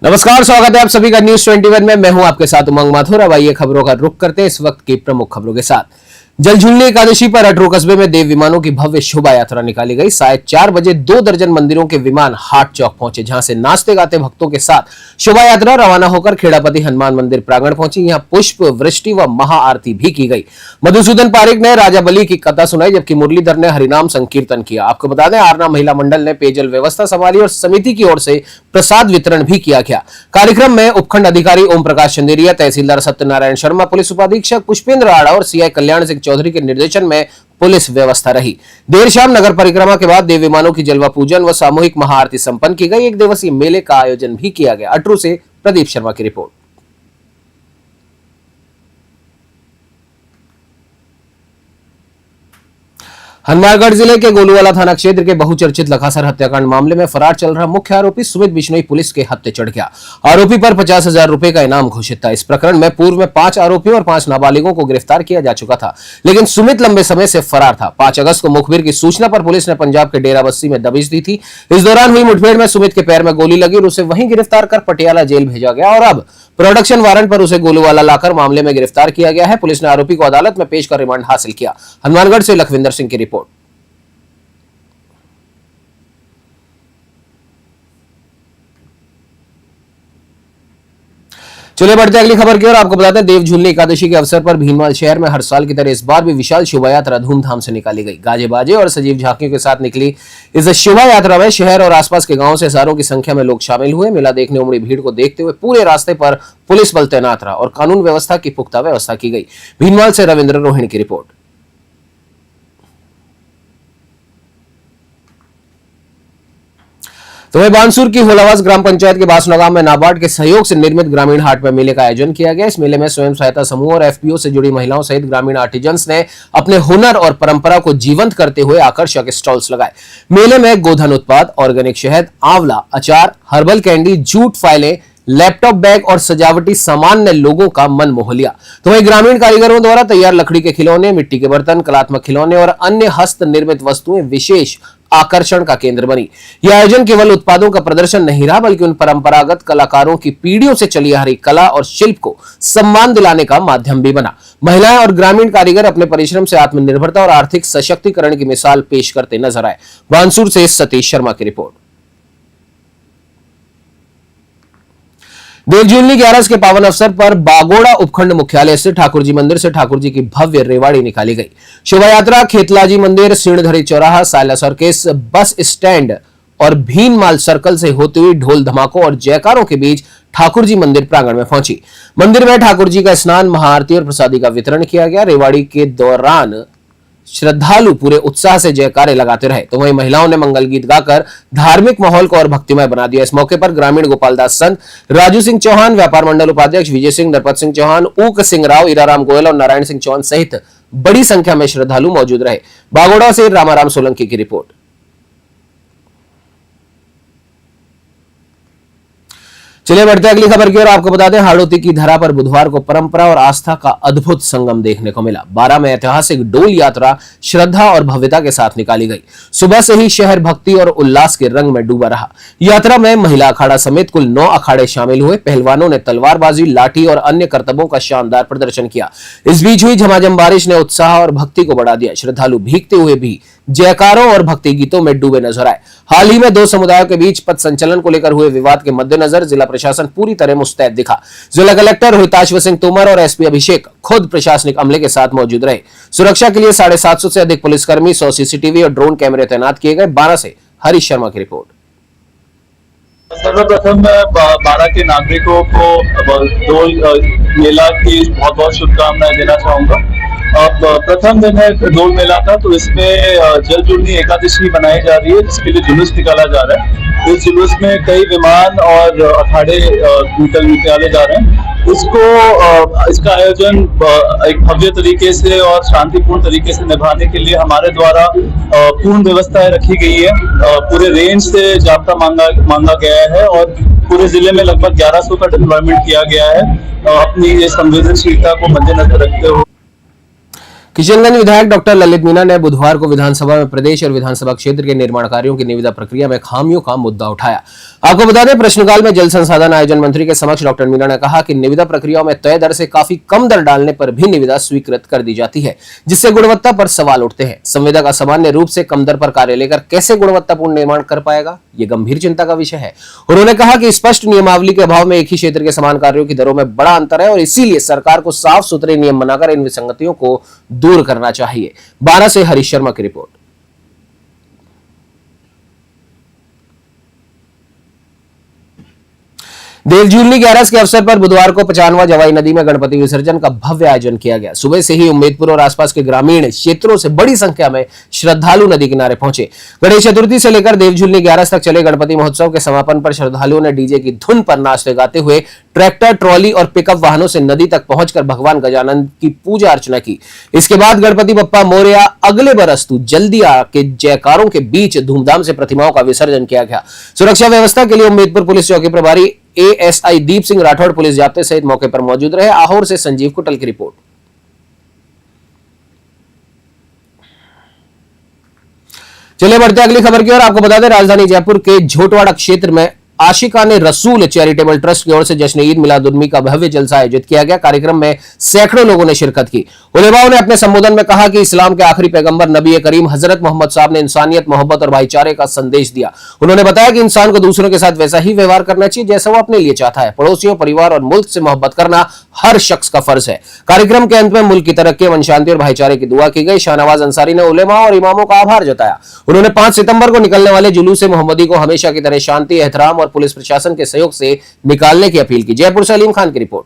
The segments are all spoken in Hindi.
नमस्कार, स्वागत है आप सभी का न्यूज 21 में। मैं हूं आपके साथ उमंग माथुर। अब आइए खबरों का रुख करते हैं इस वक्त की प्रमुख खबरों के साथ। जलझुलनी एकादशी पर अटरू कस्बे में देव विमानों की भव्य शोभा यात्रा निकाली गई। 4:30 बजे 2 दर्जन मंदिरों के विमान हाट चौक पहुंचे, जहां से नाचते गाते भक्तों के साथ शोभा यात्रा रवाना होकर खेड़ापति हनुमान मंदिर प्रांगण पहुंची। यहां पुष्प वृष्टि व महाआरती भी की गई। मधुसूदन पारिक ने राजा बलि की कथा सुनाई, जबकि मुरलीधर ने हरिनाम संकीर्तन किया। आपको बता दें, आरना महिला मंडल ने पेयजल व्यवस्था संभाली और समिति की ओर से प्रसाद वितरण भी किया गया। कार्यक्रम में उपखंड अधिकारी ओम प्रकाश चंदेरिया, तहसीलदार सत्यनारायण शर्मा, पुलिस उपाधीक्षक पुष्पेंद्र आड़ा और सीआई कल्याण सिंह चौधरी के निर्देशन में पुलिस व्यवस्था रही। देर शाम नगर परिक्रमा के बाद देव विमानों की जलवा पूजन व सामूहिक महाआरती संपन्न की गई। 1 दिवसीय मेले का आयोजन भी किया गया। अटरू से प्रदीप शर्मा की रिपोर्ट। हनुमानगढ़ जिले के गोलूवाला थाना क्षेत्र के बहुचर्चित लखासर हत्याकांड मामले में फरार चल रहा मुख्य आरोपी सुमित बिश्नोई पुलिस के हत्थे चढ़ गया। आरोपी पर 50,000 रुपए का इनाम घोषित था। इस प्रकरण में पूर्व में 5 आरोपियों और 5 नाबालिगों को गिरफ्तार किया जा चुका था, लेकिन सुमित लंबे समय से फरार था। 5 अगस्त को मुखबिर की सूचना पर पुलिस ने पंजाब के डेरा बस्सी में दबिश दी थी। इस दौरान हुई मुठभेड़ में सुमित के पैर में गोली लगी और उसे वहीं गिरफ्तार कर पटियाला जेल भेजा गया और अब प्रोडक्शन वारंट पर उसे गोलूवाला लाकर मामले में गिरफ्तार किया गया है। पुलिस ने आरोपी को अदालत में पेश कर रिमांड हासिल किया। हनुमानगढ़ से लखविंदर सिंह की रिपोर्ट। चलिए बढ़ते अगली खबर की ओर। आपको बताते हैं, देव झूलनी एकादशी के अवसर पर भीनमाल शहर में हर साल की तरह इस बार भी विशाल शोभा यात्रा धूमधाम से निकाली गई। गाजे बाजे और सजीव झांकियों के साथ निकली इस शोभा यात्रा में शहर और आसपास के गांवों से हजारों की संख्या में लोग शामिल हुए। मेला देखने उमड़ी भीड़ को देखते हुए पूरे रास्ते पर पुलिस बल तैनात रहा और कानून व्यवस्था की पुख्ता व्यवस्था की गई। भीनमाल से रविंद्र रोहिणी की रिपोर्ट। तो वहीं बानसूर की होलावास ग्राम पंचायत के बासना गांव में नाबार्ड के सहयोग से निर्मित ग्रामीण हाट में मेले का आयोजन किया गया। इस मेले में स्वयं सहायता समूह और एफपीओ से जुड़ी महिलाओं सहित ग्रामीण आर्टिजन्स ने अपने हुनर और परंपरा को जीवंत करते हुए आकर्षक स्टॉल्स लगाए। मेले में गोधन उत्पाद, ऑर्गेनिक शहद, आंवला अचार, हर्बल कैंडी, जूट फाइलें, लैपटॉप बैग और सजावटी सामान ने लोगों का मन मोह लिया। तो वहीं ग्रामीण कारीगरों द्वारा तैयार लकड़ी के खिलौने, मिट्टी के बर्तन, कलात्मक खिलौने और अन्य हस्त निर्मित वस्तुएं विशेष आकर्षण का केंद्र बनी। यह आयोजन केवल उत्पादों का प्रदर्शन नहीं रहा, बल्कि उन परंपरागत कलाकारों की पीढ़ियों से चली आ रही कला और शिल्प को सम्मान दिलाने का माध्यम भी बना। महिलाएं और ग्रामीण कारीगर अपने परिश्रम से आत्मनिर्भरता और आर्थिक सशक्तिकरण की मिसाल पेश करते नजर आए। बानसूर से सतीश शर्मा की रिपोर्ट। देवझूलनी 11 के पावन अवसर पर बागोड़ा उपखंड मुख्यालय से ठाकुर जी मंदिर से ठाकुर जी की भव्य रेवाड़ी निकाली गई। शोभा यात्रा खेतलाजी मंदिर, सिणधरी चौराहा, सायला सर्किस, बस स्टैंड और भीनमाल सर्कल से होती हुई ढोल धमाकों और जयकारों के बीच ठाकुर जी मंदिर प्रांगण में पहुंची। मंदिर में ठाकुर जी का स्नान, महाआरती और प्रसादी का वितरण किया गया। रेवाड़ी के दौरान श्रद्धालु पूरे उत्साह से जयकारे लगाते रहे। तो वहीं महिलाओं ने मंगल गीत गाकर धार्मिक माहौल को और भक्तिमय बना दिया। इस मौके पर ग्रामीण गोपालदास संत, राजू सिंह चौहान, व्यापार मंडल उपाध्यक्ष विजय सिंह, नरपत सिंह चौहान, ऊक सिंह राव, ईराराम गोयल और नारायण सिंह चौहान सहित बड़ी संख्या में श्रद्धालु मौजूद रहे। बागोड़ा से रामाराम सोलंकी की रिपोर्ट। चलिए बढ़ते अगली खबर की ओर। आपको बता दें, हाड़ौती की धरा पर बुधवार को परंपरा और आस्था का अद्भुत संगम देखने को मिला। 12 में ऐतिहासिक डोल यात्रा श्रद्धा और भव्यता के साथ निकाली गई। सुबह से ही शहर भक्ति और उल्लास के रंग में डूबा रहा। यात्रा में महिला अखाड़ा समेत कुल 9 अखाड़े शामिल हुए। पहलवानों ने तलवारबाजी, लाठी और अन्य करतबों का शानदार प्रदर्शन किया। इस बीच हुई झमाझम बारिश ने उत्साह और भक्ति को बढ़ा दिया। श्रद्धालु भीगते हुए भी जयकारों और भक्ति गीतों में डूबे नजर आए। हाल ही में 2 समुदायों के बीच पथ संचलन को लेकर हुए विवाद के मद्देनजर जिला प्रशासन पूरी तरह मुस्तैद दिखा। जिला कलेक्टर रोहिताश्व सिंह तोमर और एसपी अभिषेक खुद प्रशासनिक अमले के साथ मौजूद रहे। सुरक्षा के लिए 750 से अधिक पुलिसकर्मी, 100 सीसीटीवी और ड्रोन कैमरे तैनात किए गए। 12 से हरीश शर्मा की रिपोर्ट। सर्वप्रथम मैं 12 के नागरिकों को डोल मेला की बहुत बहुत शुभकामनाएं देना चाहूंगा। अब प्रथम दिन है डोल मेला का, तो इसमें जलझुलनी एकादशी मनाई जा रही है, जिसके लिए जुलूस निकाला जा रहा है। इस जुलूस में कई विमान और अखाड़े निकाले जा रहे हैं। इसका आयोजन एक भव्य तरीके से और शांतिपूर्ण तरीके से निभाने के लिए हमारे द्वारा पूर्ण व्यवस्थाएं रखी गई है। पूरे रेंज से जाब्ता मांगा गया है और पूरे जिले में लगभग 1100 का डिप्लॉयमेंट किया गया है। अपनी ये संवेदनशीलता को मद्देनजर रखते हुए किशनगंज विधायक डॉक्टर ललित मीणा ने बुधवार को विधानसभा में प्रदेश और विधानसभा क्षेत्र के निर्माण कार्यों की निविदा प्रक्रिया में खामियों का मुद्दा उठाया। आपको बता दें, प्रश्नकाल में जल संसाधन आयोजन मंत्री के समक्ष डॉक्टर मीणा ने कहा कि निविदा प्रक्रियाओं में तय दर से काफी कम दर डालने पर भी निविदा स्वीकृत कर दी जाती है, जिससे गुणवत्ता पर सवाल उठते हैं। संविदा असामान्य रूप से कम दर पर कार्य लेकर कैसे गुणवत्तापूर्ण निर्माण कर पाएगा, ये गंभीर चिंता का विषय है। उन्होंने कहा कि स्पष्ट नियमावली के अभाव में एक ही क्षेत्र के समान कार्यों की दरों में बड़ा अंतर है और इसीलिए सरकार को साफ सुथरे नियम बनाकर इन विसंगतियों को दूर करना चाहिए। 12 से हरीश शर्मा की रिपोर्ट। देवझूलनी 11 के अवसर पर बुधवार को 95वां जवाई नदी में गणपति विसर्जन का भव्य आयोजन किया गया। सुबह से ही उम्मेदपुर और आसपास के ग्रामीण क्षेत्रों से बड़ी संख्या में श्रद्धालु नदी किनारे पहुंचे। गणेश चतुर्थी से लेकर देवझूलनी 11 तक चले गणपति महोत्सव के समापन पर श्रद्धालुओं ने डीजे की धुन पर नाचते गाते हुए ट्रैक्टर, ट्रॉली और पिकअप वाहनों से नदी तक पहुंचकर भगवान गजानन की पूजा अर्चना की। इसके बाद गणपति बप्पा मोरया अगले बरस तू जल्दी आ के जयकारों के बीच धूमधाम से प्रतिमाओं का विसर्जन किया गया। सुरक्षा व्यवस्था के लिए उम्मेदपुर पुलिस चौकी प्रभारी एएसआई दीप सिंह राठौड़ पुलिस जाब्ते सहित मौके पर मौजूद रहे। आहोर से संजीव कुटल की रिपोर्ट। चलिए बढ़ते अगली खबर की ओर। आपको बता दें, राजधानी जयपुर के झोटवाड़ा क्षेत्र में आशिकाने रसूल चैरिटेबल ट्रस्ट की ओर से जश्न ईद मिलादुन्नबी का भव्य जलसा आयोजित किया गया। कार्यक्रम में सैकड़ों लोगों ने शिरकत की। उलेमाओं ने अपने संबोधन में कहा कि इस्लाम के आखिरी पैगंबर नबी करीम हजरत मोहम्मद साहब ने इंसानियत, मोहब्बत और भाईचारे का संदेश दिया। उन्होंने बताया कि इंसान को दूसरों के साथ वैसा ही व्यवहार करना चाहिए जैसा वो अपने लिए चाहता है। पड़ोसियों, परिवार और मुल्क से मोहब्बत करना हर शख्स का फर्ज है। कार्यक्रम के अंत में मुल्क की तरक्की, अमन शांति और भाईचारे की दुआ की गई। शाहनवाज अंसारी ने उलेमा और इमामों का आभार जताया। उन्होंने 5 सितंबर को निकलने वाले जुलूस मोहम्मदी को हमेशा की तरह शांति, एहतराम और पुलिस प्रशासन के सहयोग से निकालने की अपील की। जयपुर से अलीम खान की रिपोर्ट।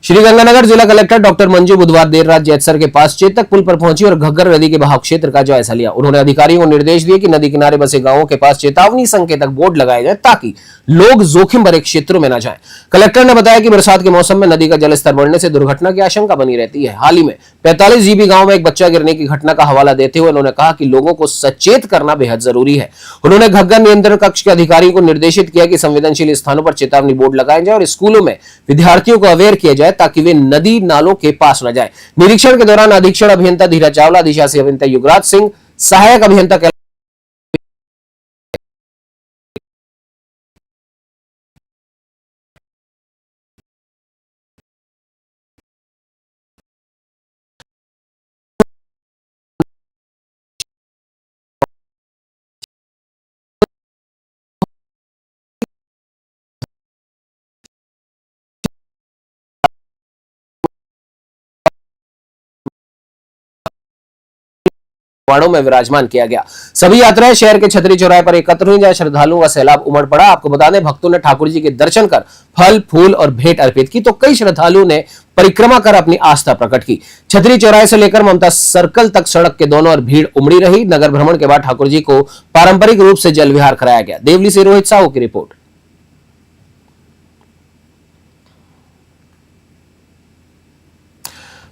श्रीगंगानगर जिला कलेक्टर डॉक्टर मंजू बुधवार देर रात जैतसर के पास चेतक पुल पर पहुंची और घग्गर नदी के बहाव क्षेत्र का जायजा लिया। उन्होंने अधिकारियों को निर्देश दिए कि नदी किनारे बसे गांवों के पास चेतावनी संकेतक बोर्ड लगाए जाए ताकि लोग जोखिम भरे क्षेत्रों में न जाएं। कलेक्टर ने बताया कि बरसात के मौसम में नदी का जलस्तर बढ़ने से दुर्घटना की आशंका बनी रहती है। हाल ही में 45 जीबी गांव में एक बच्चा गिरने की घटना का हवाला देते हुए उन्होंने कहा कि लोगों को सचेत करना बेहद जरूरी है। उन्होंने घग्गर नियंत्रण कक्ष के अधिकारियों को निर्देशित किया कि संवेदनशील स्थानों पर चेतावनी बोर्ड लगाए जाए और स्कूलों में विद्यार्थियों को अवेयर किया जाए ताकि वे नदी नालों के पास न जाए। निरीक्षण के दौरान अधीक्षण अभियंता धीरज चावला, अधिशासी अभियंता युगराज सिंह, सहायक अभियंता वाड़ों में विराजमान किया गया। सभी यात्राएं शहर के छतरी चौराहे पर एकत्र हुई, जहां श्रद्धालुओं का सैलाब उमड़ पड़ा। आपको बता दें, भक्तों ने ठाकुर जी के दर्शन कर फल, फूल और भेंट अर्पित की तो कई श्रद्धालुओं ने परिक्रमा कर अपनी आस्था प्रकट की। छतरी चौराहे से लेकर ममता सर्कल तक सड़क के दोनों ओर भीड़ उमड़ी रही। नगर भ्रमण के बाद ठाकुर जी को पारंपरिक रूप से जल विहार कराया गया। देवली से रोहित साहू की रिपोर्ट।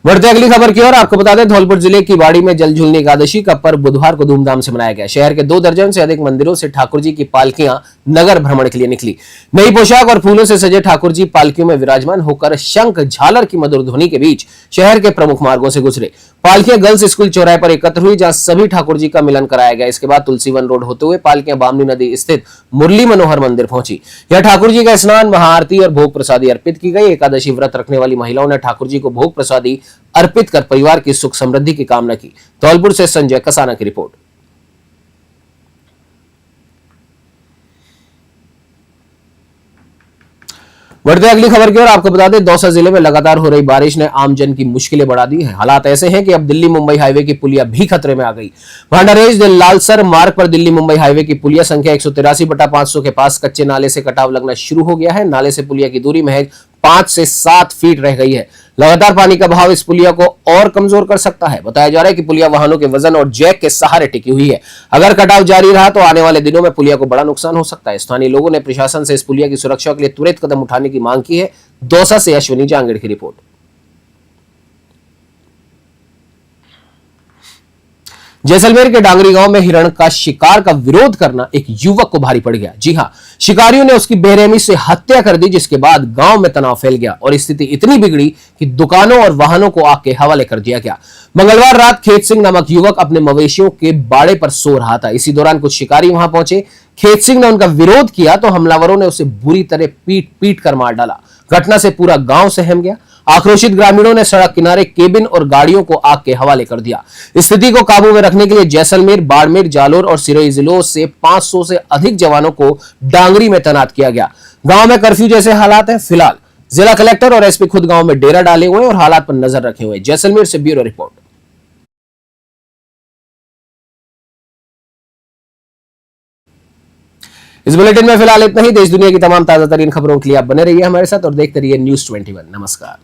बढ़ते अगली खबर की ओर। आपको बता दें, धौलपुर जिले की बाड़ी में जल झूलनी एकादशी का पर्व बुधवार को धूमधाम से मनाया गया। शहर के 2 दर्जन से अधिक मंदिरों से ठाकुर जी की पालकियां नगर भ्रमण के लिए निकली। नई पोशाक और फूलों से सजे ठाकुर जी पालकियों में विराजमान होकर शंख झालर की मधुर ध्वनि के बीच शहर के प्रमुख मार्गों से गुजरे। पालकियां गर्ल्स स्कूल चौराहे पर एकत्र हुई, जहां सभी ठाकुर जी का मिलन कराया गया। इसके बाद तुलसीवन रोड होते हुए पालकियां बामनी नदी स्थित मुरली मनोहर मंदिर पहुंची। यहां ठाकुर जी का स्नान, महाआरती और भोग प्रसादी अर्पित की गई। एकादशी व्रत रखने वाली महिलाओं ने ठाकुर जी को भोग प्रसादी अर्पित कर परिवार की सुख समृद्धि की कामना की। धौलपुर से संजय कसाना की रिपोर्ट। बढ़ते अगली खबर की ओर। आपको बता दें, दौसा जिले में लगातार हो रही बारिश ने आमजन की मुश्किलें बढ़ा दी हैं। हालात ऐसे हैं कि अब दिल्ली मुंबई हाईवे की पुलिया भी खतरे में आ गई। भांडारेज लालसर मार्ग पर दिल्ली मुंबई हाईवे की पुलिया संख्या 183/500 के पास कच्चे नाले से कटाव लगना शुरू हो गया है। नाले से पुलिया की दूरी महज 5 से 7 फीट रह गई है। लगातार पानी का बहाव इस पुलिया को और कमजोर कर सकता है। बताया जा रहा है कि पुलिया वाहनों के वजन और जैक के सहारे टिकी हुई है। अगर कटाव जारी रहा तो आने वाले दिनों में पुलिया को बड़ा नुकसान हो सकता है। स्थानीय लोगों ने प्रशासन से इस पुलिया की सुरक्षा के लिए त्वरित कदम उठाने की मांग की है। दौसा से अश्विनी जांगड़ की रिपोर्ट। जैसलमेर के डांगरी गांव में हिरण का शिकार का विरोध करना एक युवक को भारी पड़ गया। जी हां, शिकारियों ने उसकी बेरहमी से हत्या कर दी, जिसके बाद गांव में तनाव फैल गया और स्थिति इतनी बिगड़ी कि दुकानों और वाहनों को आग के हवाले कर दिया गया। मंगलवार रात खेत सिंह नामक युवक अपने मवेशियों के बाड़े पर सो रहा था। इसी दौरान कुछ शिकारी वहां पहुंचे। खेत सिंह ने उनका विरोध किया तो हमलावरों ने उसे बुरी तरह पीट पीट कर मार डाला। घटना से पूरा गांव सहम गया। आक्रोशित ग्रामीणों ने सड़क किनारे केबिन और गाड़ियों को आग के हवाले कर दिया। स्थिति को काबू में रखने के लिए जैसलमेर, बाड़मेर, जालोर और सिरोही जिलों से 500 से अधिक जवानों को डांगरी में तैनात किया गया। गांव में कर्फ्यू जैसे हालात हैं। फिलहाल जिला कलेक्टर और एसपी खुद गांव में डेरा डाले हुए और हालात पर नजर रखे हुए। जैसलमेर से ब्यूरो रिपोर्ट। इस बुलेटिन में फिलहाल इतना ही। देश दुनिया की तमाम ताजा तरीन खबरों के लिए आप बने रहिए हमारे साथ और देखते रहिए News 21। नमस्कार।